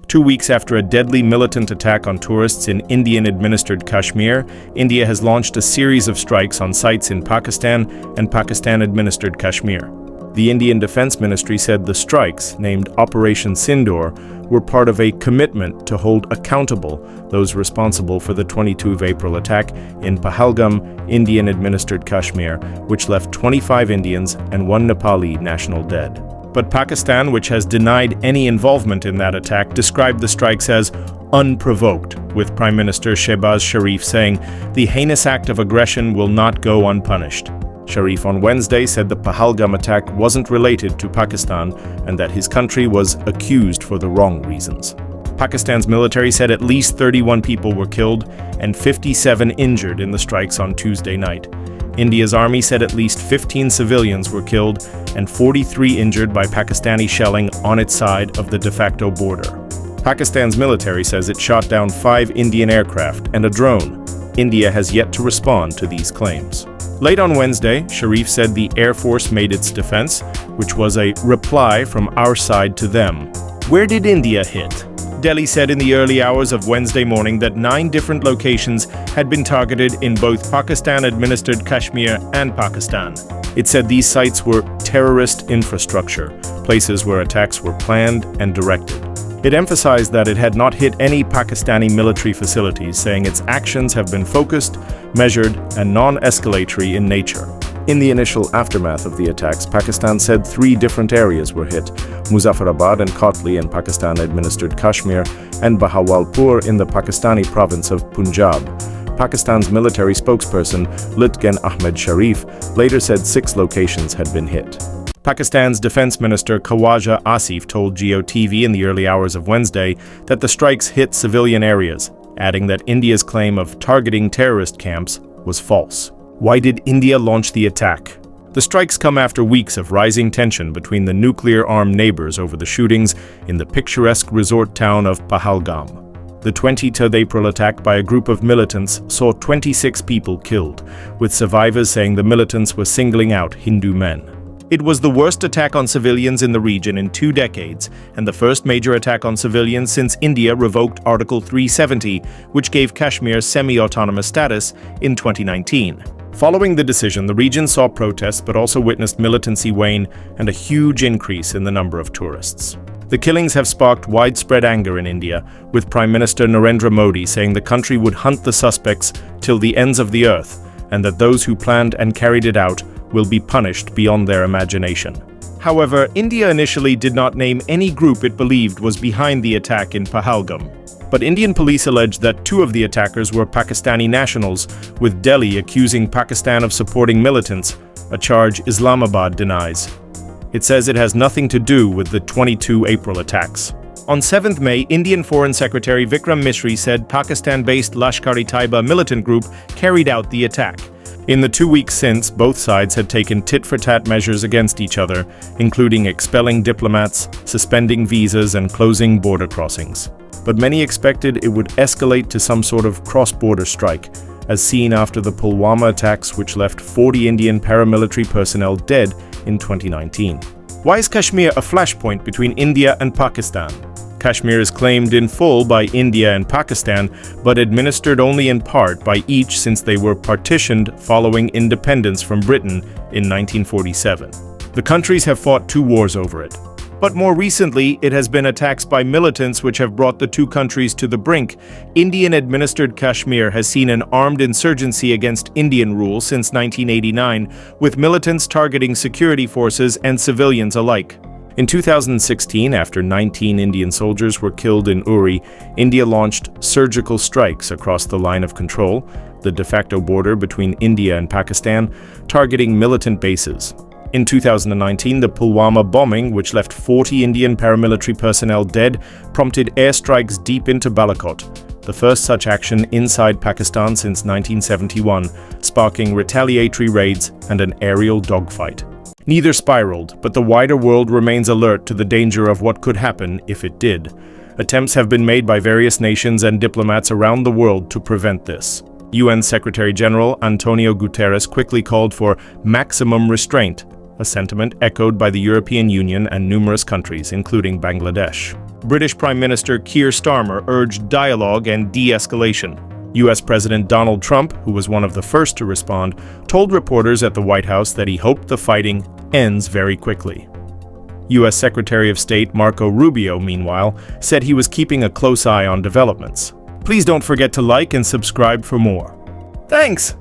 2 weeks after a deadly militant attack on tourists in Indian-administered Kashmir, India has launched a series of strikes on sites in Pakistan and Pakistan-administered Kashmir. The Indian Defense Ministry said the strikes, named Operation Sindoor, were part of a commitment to hold accountable those responsible for the 22 April attack in Pahalgam, Indian-administered Kashmir, which left 25 Indians and 1 Nepali national dead. But Pakistan, which has denied any involvement in that attack, described the strikes as unprovoked, with Prime Minister Shehbaz Sharif saying the heinous act of aggression will not go unpunished. Sharif on Wednesday said the Pahalgam attack wasn't related to Pakistan and that his country was accused for the wrong reasons. Pakistan's military said at least 31 people were killed and 57 injured in the strikes on Tuesday night. India's army said at least 15 civilians were killed and 43 injured by Pakistani shelling on its side of the de facto border. Pakistan's military says it shot down 5 Indian aircraft and a drone. India has yet to respond to these claims. Late on Wednesday, Sharif said the Air Force made its defense, which was a reply from our side to them. Where did India hit? Delhi said in the early hours of Wednesday morning that 9 different locations had been targeted in both Pakistan-administered Kashmir and Pakistan. It said these sites were terrorist infrastructure, places where attacks were planned and directed. It emphasized that it had not hit any Pakistani military facilities, saying its actions have been focused, measured, and non-escalatory in nature. In the initial aftermath of the attacks, Pakistan said 3 different areas were hit: Muzaffarabad and Kotli in Pakistan-administered Kashmir, and Bahawalpur in the Pakistani province of Punjab. Pakistan's military spokesperson, Lieutenant Ahmed Sharif, later said 6 locations had been hit. Pakistan's Defense Minister Khawaja Asif told GOTV in the early hours of Wednesday that the strikes hit civilian areas, adding that India's claim of targeting terrorist camps was false. Why did India launch the attack? The strikes come after weeks of rising tension between the nuclear-armed neighbors over the shootings in the picturesque resort town of Pahalgam. The 23rd April attack by a group of militants saw 26 people killed, with survivors saying the militants were singling out Hindu men. It was the worst attack on civilians in the region in 2 decades, and the first major attack on civilians since India revoked Article 370, which gave Kashmir semi-autonomous status in 2019. Following the decision, the region saw protests but also witnessed militancy wane and a huge increase in the number of tourists. The killings have sparked widespread anger in India, with Prime Minister Narendra Modi saying the country would hunt the suspects till the ends of the earth, and that those who planned and carried it out will be punished beyond their imagination. However, India initially did not name any group it believed was behind the attack in Pahalgam. But Indian police alleged that 2 of the attackers were Pakistani nationals, with Delhi accusing Pakistan of supporting militants, a charge Islamabad denies. It says it has nothing to do with the 22 April attacks. On 7th May, Indian Foreign Secretary Vikram Misri said Pakistan-based Lashkar-e-Taiba militant group carried out the attack. In the 2 weeks since, both sides had taken tit-for-tat measures against each other, including expelling diplomats, suspending visas, and closing border crossings. But many expected it would escalate to some sort of cross-border strike, as seen after the Pulwama attacks, which left 40 Indian paramilitary personnel dead in 2019. Why is Kashmir a flashpoint between India and Pakistan? Kashmir is claimed in full by India and Pakistan, but administered only in part by each since they were partitioned following independence from Britain in 1947. The countries have fought 2 wars over it. But more recently, it has been attacks by militants which have brought the 2 countries to the brink. Indian-administered Kashmir has seen an armed insurgency against Indian rule since 1989, with militants targeting security forces and civilians alike. In 2016, after 19 Indian soldiers were killed in Uri, India launched surgical strikes across the line of control, the de facto border between India and Pakistan, targeting militant bases. In 2019, the Pulwama bombing, which left 40 Indian paramilitary personnel dead, prompted airstrikes deep into Balakot, the first such action inside Pakistan since 1971, sparking retaliatory raids and an aerial dogfight. Neither spiraled, but the wider world remains alert to the danger of what could happen if it did. Attempts have been made by various nations and diplomats around the world to prevent this. UN Secretary-General Antonio Guterres quickly called for maximum restraint, a sentiment echoed by the European Union and numerous countries, including Bangladesh. British Prime Minister Keir Starmer urged dialogue and de-escalation. U.S. President Donald Trump, who was one of the first to respond, told reporters at the White House that he hoped the fighting ends very quickly. U.S. Secretary of State Marco Rubio, meanwhile, said he was keeping a close eye on developments. Please don't forget to like and subscribe for more. Thanks!